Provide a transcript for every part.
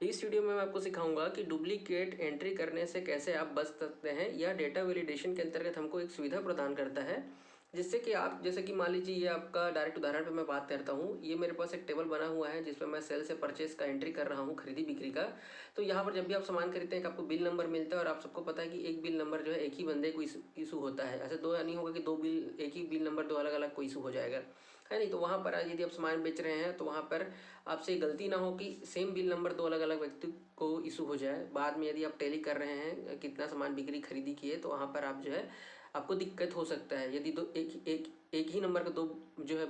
इस वीडियो में मैं आपको सिखाऊंगा कि डुप्लीकेट एंट्री करने से कैसे आप बच सकते हैं। यह डेटा वैलिडेशन के अंतर्गत हमको एक सुविधा प्रदान करता है, जिससे कि आप, जैसे कि मान लीजिए ये आपका डायरेक्ट उदाहरण पे मैं बात करता हूँ। ये मेरे पास एक टेबल बना हुआ है जिसपे मैं सेल से परचेस का एंट्री कर रहा हूँ, खरीदी बिक्री का। तो यहाँ पर जब भी आप सामान खरीदते हैं, आपको बिल नंबर मिलता है और आप सबको पता है कि एक बिल नंबर जो है एक ही बंदे को इशू होता है। ऐसे दो नहीं होगा कि दो बिल, एक ही बिल नंबर दो अलग अलग को इशू हो जाएगा, है नहीं। तो वहाँ पर आज यदि आप सामान बेच रहे हैं तो वहाँ पर आपसे गलती ना हो कि सेम बिल नंबर दो अलग अलग व्यक्ति को इशू हो जाए। बाद में यदि आप टैली कर रहे हैं कितना सामान बिक्री खरीदी किए, तो वहाँ पर आप जो है आपको दिक्कत हो सकता है यदि दो एक ही नंबर का दो जो है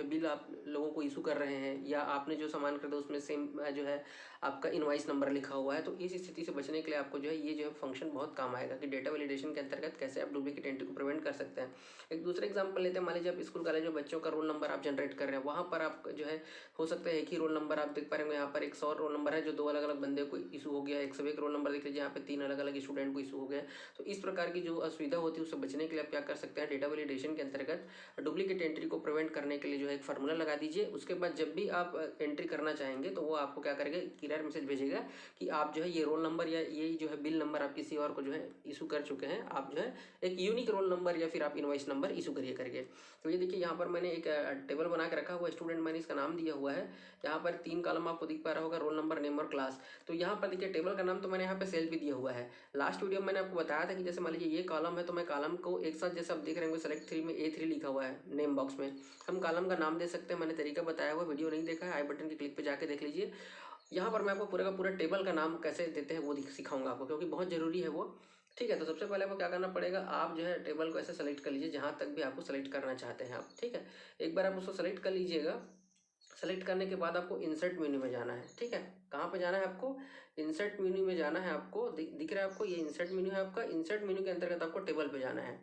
बिल आप लोगों को इशू कर रहे हैं, या आपने जो सामान खरीदा उसमें सेम जो है आपका इनवाइस नंबर लिखा हुआ है। तो इस स्थिति से बचने के लिए आपको जो है ये जो है फंक्शन बहुत काम आएगा कि डेटा वैलिडेशन के अंतर्गत कैसे आप डुप्लीकेट एंट्री को प्रिवेंट कर सकते हैं। एक दूसरा एग्जांपल लेते हैं। मान लीजिए आप स्कूल कॉलेज में बच्चों का रोल नंबर आप जनरेट कर रहे हैं, वहाँ पर आप जो है हो सकता है एक ही रोल नंबर आप देख पा रहे होंगे। यहाँ पर 100 रोल नंबर है जो दो अलग अलग बंदे को इशू हो गया। 101 रोल नंबर देख लीजिए, यहाँ पे 3 अलग अलग स्टूडेंट को इशू हो गया। तो इस प्रकार की जो असुविधा होती है उससे बचने के लिए आप क्या कर सकते हैं, डेटा वैलिडेशन के अंतर्गत डुप्लीकेट एंट्री को प्रिवेंट करने के लिए जो है एक फार्मूला लगा दीजिए। उसके बाद जब भी आप एंट्री करना चाहेंगे तो वो आपको क्या करेगा, क्लियर मैसेज भेजेगा कि आप जो है ये रोल नंबर या ये जो है बिल नंबर आप किसी और को जो है इशू कर चुके हैं। आप जो है एक यूनिक रोल नंबर या फिर आप इनवाइस नंबर इशू करिए करके। तो ये देखिए यहाँ पर मैंने एक टेबल बना के रखा हुआ स्टूडेंट, मैंने इसका नाम दिया हुआ है। यहाँ पर 3 कॉलम आपको दिख पा रहा होगा, रोल नंबर, नेम और क्लास। तो यहाँ पर देखिए टेबल का नाम तो मैंने यहाँ पे सेल भी दिया हुआ है। लास्ट वीडियो में मैंने आपको बताया था कि जैसे मान लीजिए ये कॉलम है तो मैं कॉलम को एक साथ, जैसे आप देख रहे होंगे सेलेक्ट 3 में A3 लिखा हुआ है नेम बॉक्स में, हम कॉलम का नाम दे सकते हैं। मैंने तरीका बताया हुआ, वीडियो नहीं देखा है आई बटन के क्लिक पे जाके देख लीजिए। यहाँ पर मैं आपको पूरा का पूरा टेबल का नाम कैसे देते हैं वो सिखाऊंगा आपको, क्योंकि बहुत जरूरी है वो। ठीक है, तो सबसे पहले आपको क्या करना पड़ेगा, आप जो है टेबल को ऐसे सेलेक्ट कर लीजिए जहाँ तक भी आपको सेलेक्ट करना चाहते हैं आप। ठीक है, एक बार आप उसको सेलेक्ट कर लीजिएगा। सेलेक्ट करने के बाद आपको इंसर्ट मेन्यू में जाना है। ठीक है, कहाँ पे जाना है आपको, इंसर्ट मेन्यू में जाना है आपको। दिख रहा है आपको, ये इंसर्ट मेन्यू है आपका। इंसर्ट मेन्यू के अंतर्गत आपको टेबल पे जाना है।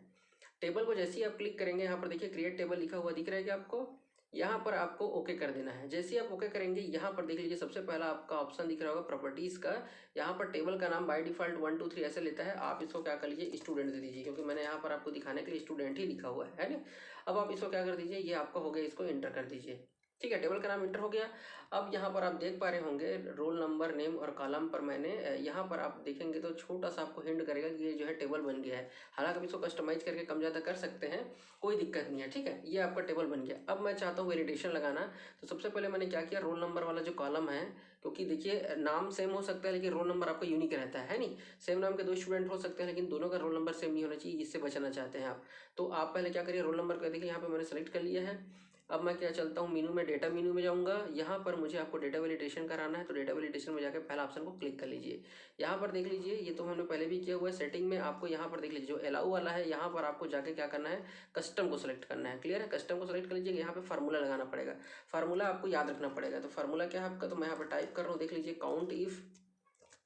टेबल को जैसे ही आप क्लिक करेंगे, यहाँ पर देखिए क्रिएट टेबल लिखा हुआ दिख रहा है कि आपको, यहाँ पर आपको ओके कर देना है। जैसे ही आप ओके करेंगे, यहाँ पर देख लीजिए सबसे पहला आपका ऑप्शन दिख रहा होगा प्रॉपर्टीज का। यहाँ पर टेबल का नाम बाय डिफॉल्ट 1 2 3 ऐसे लेता है। आप इसको क्या कर लीजिए, स्टूडेंट दे दीजिए, क्योंकि मैंने यहाँ पर आपको दिखाने के लिए स्टूडेंट ही लिखा हुआ है ना। अब आप इसको क्या कर दीजिए, ये आपका हो गया, इसको एंटर कर दीजिए। ठीक है, टेबल का नाम इंटर हो गया। अब यहाँ पर आप देख पा रहे होंगे रोल नंबर, नेम और कॉलम पर मैंने यहाँ पर आप देखेंगे तो छोटा सा आपको हिंट करेगा कि ये जो है टेबल बन गया है। हालांकि आप इसको कस्टमाइज करके कम ज़्यादा कर सकते हैं, कोई दिक्कत नहीं है। ठीक है, ये आपका टेबल बन गया। अब मैं चाहता हूँ वैलिडेशन लगाना। तो सबसे पहले मैंने क्या किया, रोल नंबर वाला जो कॉलम है, क्योंकि देखिए नाम सेम हो सकता है लेकिन रोल नंबर आपका यूनिक रहता है नहीं। सेम नाम के 2 स्टूडेंट हो सकते हैं लेकिन दोनों का रोल नंबर सेम नहीं होना चाहिए, इससे बचना चाहते हैं आप। तो आप पहले क्या करिए, रोल नंबर कर देखिए, यहाँ पे मैंने सेलेक्ट कर लिया है। अब मैं क्या चलता हूँ मेनू में, डेटा मेनू में जाऊँगा। यहाँ पर मुझे आपको डेटा वैलिडेशन कराना है, तो डेटा वैलिडेशन में जाकर पहला ऑप्शन को क्लिक कर लीजिए। यहाँ पर देख लीजिए, ये तो हमने पहले भी किया हुआ है। सेटिंग में आपको यहाँ पर देख लीजिए जो अलाउ वाला है, यहाँ पर आपको जाके क्या करना है, कस्टम को सेलेक्ट करना है। क्लियर है, कस्टम को सेलेक्ट कर लीजिए। यहाँ पे फार्मूला लगाना पड़ेगा, फार्मूला आपको याद रखना पड़ेगा। तो फार्मूला क्या है आपका, तो मैं यहाँ पर टाइप कर रहा हूँ, देख लीजिए काउंट इफ।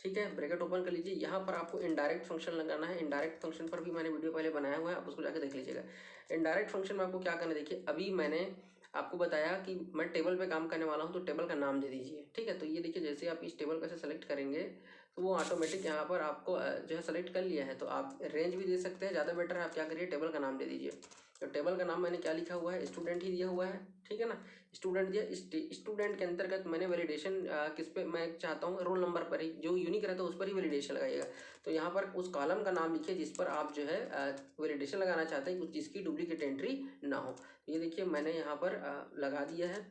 ठीक है, ब्रैकेट ओपन कर लीजिए। यहाँ पर आपको इनडायरेक्ट फंक्शन लगाना है। इनडायरेक्ट फंक्शन पर भी मैंने वीडियो पहले बनाया हुआ है, आप उसको जाकर देख लीजिएगा। इनडायरेक्ट फंक्शन में आपको क्या करना है, देखिए अभी मैंने आपको बताया कि मैं टेबल पे काम करने वाला हूँ, तो टेबल का नाम दे दीजिए। ठीक है, तो ये देखिए जैसे आप इस टेबल को ऐसे सेलेक्ट करेंगे तो वो ऑटोमेटिक यहाँ पर आपको जो है सेलेक्ट कर लिया है। तो आप रेंज भी दे सकते हैं, ज़्यादा बेटर है आप क्या करिए, टेबल का नाम दे दीजिए। तो टेबल का नाम मैंने क्या लिखा हुआ है, स्टूडेंट ही दिया हुआ है। ठीक है ना, स्टूडेंट दिया। स्टूडेंट के अंतर्गत मैंने वैलिडेशन किस पे मैं चाहता हूँ, रोल नंबर पर ही, जो यूनिक रहता है उस पर ही वैलिडेशन लगाइएगा। तो यहाँ पर उस कॉलम का नाम लिखिए जिस पर आप जो है वैलिडेशन लगाना चाहते हैं, जिसकी डुप्लीकेट एंट्री ना हो। ये देखिए मैंने यहाँ पर लगा दिया है।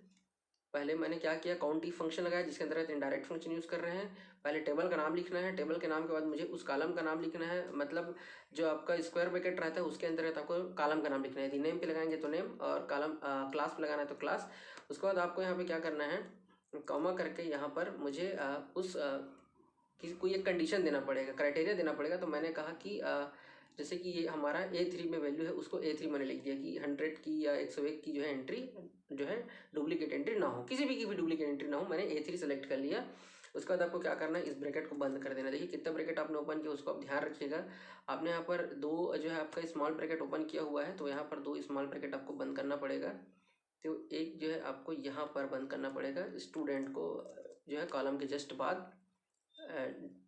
पहले मैंने क्या किया, काउंट इफ फंक्शन लगाया जिसके अंदर इनडायरेक्ट फंक्शन यूज़ कर रहे हैं। पहले टेबल का नाम लिखना है, टेबल के नाम के बाद मुझे उस कॉलम का नाम लिखना है, मतलब जो आपका स्क्वायर ब्रैकेट रहता है उसके अंतर्गत आपको कॉलम का नाम लिखना है। यदि नेम पे लगाएंगे तो नेम, और कॉलम क्लास पे लगाना है तो क्लास। उसके बाद आपको यहाँ पे क्या करना है, कॉमा करके यहाँ पर मुझे उस किसी कोई एक कंडीशन देना पड़ेगा, क्राइटेरिया देना पड़ेगा। तो मैंने कहा कि जैसे कि ये हमारा A3 में वैल्यू है, उसको A3 मैंने लिख दिया कि 100 की या 101 की जो है एंट्री जो है डुप्लीकेट एंट्री ना हो, किसी भी की भी डुप्लीकेट एंट्री ना हो। मैंने A3 सेलेक्ट कर लिया। उसके बाद आपको क्या करना है, इस ब्रैकेट को बंद कर देना। देखिए कितना ब्रैकेट आपने ओपन किया उसको आप ध्यान रखिएगा। आपने यहाँ पर 2 जो है आपका स्मॉल ब्रैकेट ओपन किया हुआ है, तो यहाँ पर 2 स्मॉल ब्रैकेट आपको बंद करना पड़ेगा। तो एक जो है आपको यहाँ पर बंद करना पड़ेगा, स्टूडेंट को जो है कॉलम के जस्ट बाद।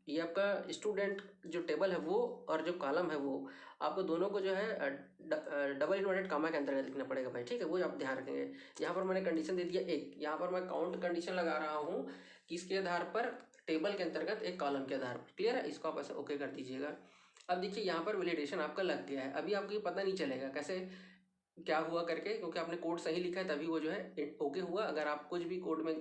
ये आपका स्टूडेंट जो टेबल है वो और जो कॉलम है वो, आपको दोनों को जो है डबल इन्वर्टेड कामा के अंतर्गत लिखना पड़ेगा भाई, ठीक है, वो आप ध्यान रखेंगे। यहाँ पर मैंने कंडीशन दे दिया एक, यहाँ पर मैं काउंट कंडीशन लगा रहा हूँ किसके आधार पर, टेबल के अंतर्गत एक कॉलम के आधार पर। क्लियर है, इसको आप ऐसे ओके कर दीजिएगा। अब देखिए यहाँ पर वैलिडेशन आपका लग गया है। अभी आपको ये पता नहीं चलेगा कैसे क्या हुआ करके, क्योंकि आपने कोड सही लिखा है तभी वो जो है ओके हुआ। अगर आप कुछ भी कोड में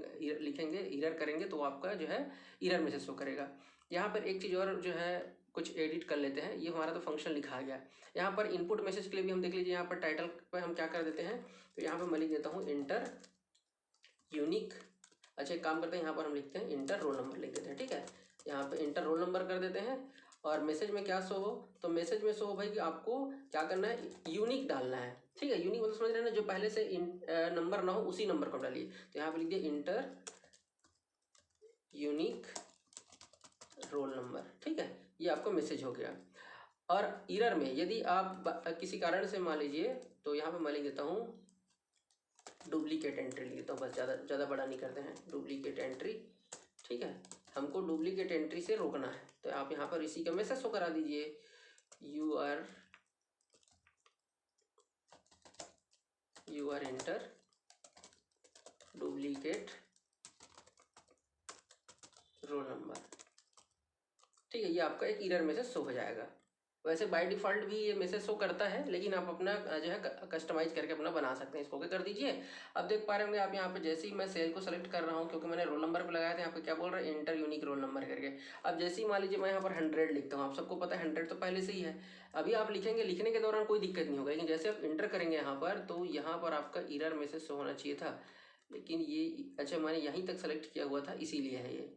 लिखेंगे, एरर करेंगे, तो आपका जो है एरर मैसेज शो करेगा। यहाँ पर एक चीज़ और जो है कुछ एडिट कर लेते हैं। ये हमारा तो फंक्शन लिखा गया। यहाँ पर इनपुट मैसेज के लिए भी हम देख लीजिए, यहाँ पर टाइटल पर हम क्या कर देते हैं, तो यहाँ पर मैं लिख देता हूँ इंटर यूनिक। अच्छा एक काम करते हैं, यहाँ पर हम लिखते हैं इंटर रोल नंबर लिख देते हैं, ठीक है। यहाँ पे इंटर रोल नंबर कर देते हैं। और मैसेज में क्या शो हो, तो मैसेज में शो हो भाई कि आपको क्या करना है, यूनिक डालना है, ठीक है। यूनिक मतलब समझ रहे हैं ना, जो पहले से नंबर ना हो उसी नंबर को डालिए। तो यहाँ पे लिख दिए इंटर यूनिक रोल नंबर, ठीक है। ये आपको मैसेज हो गया। और एरर में यदि आप किसी कारण से मान लीजिए, तो यहाँ पे मैं लिख देता हूँ डुप्लीकेट एंट्री लिख देता हूँ, बस ज़्यादा बड़ा नहीं करते हैं, डुप्लीकेट एंट्री, ठीक है। हमको डुप्लीकेट एंट्री से रोकना है, तो आप यहाँ पर इसी का मैसेज शो करा दीजिए, you are enter duplicate roll number, ठीक है। ये आपका एक एरर मैसेज शो हो जाएगा। वैसे बाय डिफ़ॉल्ट भी ये मैसेज शो करता है, लेकिन आप अपना जो है कस्टमाइज करके अपना बना सकते हैं। इसको क्या कर दीजिए। अब देख पा रहे होंगे आप यहाँ पे, जैसे ही मैं सेल को सेलेक्ट कर रहा हूँ, क्योंकि मैंने रोल नंबर पे लगाया था, यहाँ पे क्या बोल रहा है, इंटर यूनिक रोल नंबर करके। अब जैसे ही मान लीजिए मैं यहाँ पर 100 लिखता हूँ, आप सबको पता है 100 तो पहले से ही है। अभी आप लिखेंगे, लिखने के दौरान कोई दिक्कत नहीं होगा, लेकिन जैसे आप इंटर करेंगे यहाँ पर, तो यहाँ पर आपका एरर मैसेज शो होना चाहिए था, लेकिन ये अच्छा मैंने यहीं तक सेलेक्ट किया हुआ था, इसीलिए है ये।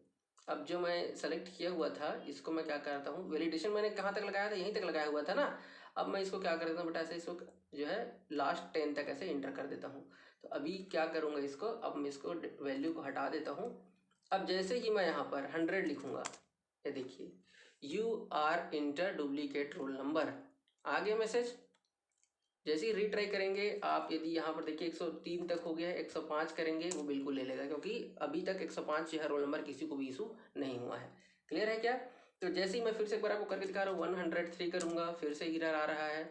अब जो मैं सेलेक्ट किया हुआ था, इसको मैं क्या करता हूँ, वैलिडेशन मैंने कहाँ तक लगाया था, यहीं तक लगाया हुआ था ना। अब मैं इसको क्या कर देता हूँ बेटा, ऐसे इसको जो है लास्ट 10 तक ऐसे इंटर कर देता हूँ। तो अभी क्या करूँगा इसको, अब मैं इसको वैल्यू को हटा देता हूँ। अब जैसे ही मैं यहाँ पर 100 लिखूँगा, ये देखिए, you are enter duplicate roll number, आ गया मैसेज। जैसे ही रीट्राई करेंगे आप, यदि यहाँ पर देखिए 103 तक हो गया है, 105 करेंगे, वो बिल्कुल ले लेगा, क्योंकि अभी तक 105 जो है रोल नंबर किसी को भी इशू नहीं हुआ है। क्लियर है क्या। तो जैसे ही मैं फिर से एक बार आपको करके दिखा रहा हूँ, 103 करूँगा, फिर से एरर आ रहा है,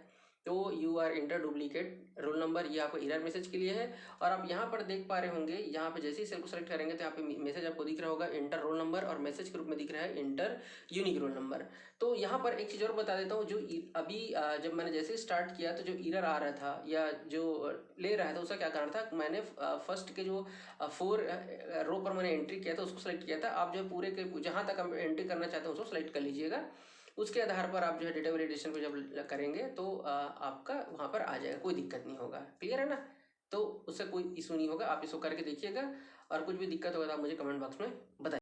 तो you are enter duplicate roll number, ये आपको एरर मैसेज के लिए है। और आप यहाँ पर देख पा रहे होंगे, यहाँ पे जैसे ही सेल को सेलेक्ट करेंगे, तो यहाँ पे मैसेज आपको दिख रहा होगा इंटर रोल नंबर, और मैसेज के रूप में दिख रहा है इंटर यूनिक रोल नंबर। तो यहाँ पर एक चीज़ और बता देता हूँ, जो अभी जब मैंने जैसे स्टार्ट किया, तो जो एरर आ रहा था या जो ले रहा था, उसका क्या कारण था, मैंने फर्स्ट के जो 4 रो पर मैंने एंट्री किया था, उसको सेलेक्ट किया था। आप जो पूरे के जहाँ तक आप एंट्री करना चाहते हैं उसको सेलेक्ट कर लीजिएगा। उसके आधार पर आप जो है डेटा वैलिडेशन को जब करेंगे, तो आपका वहाँ पर आ जाएगा, कोई दिक्कत नहीं होगा। क्लियर है ना। तो उससे कोई इशू नहीं होगा, आप इसको करके देखिएगा, और कुछ भी दिक्कत होगा तो आप मुझे कमेंट बॉक्स में बताइए।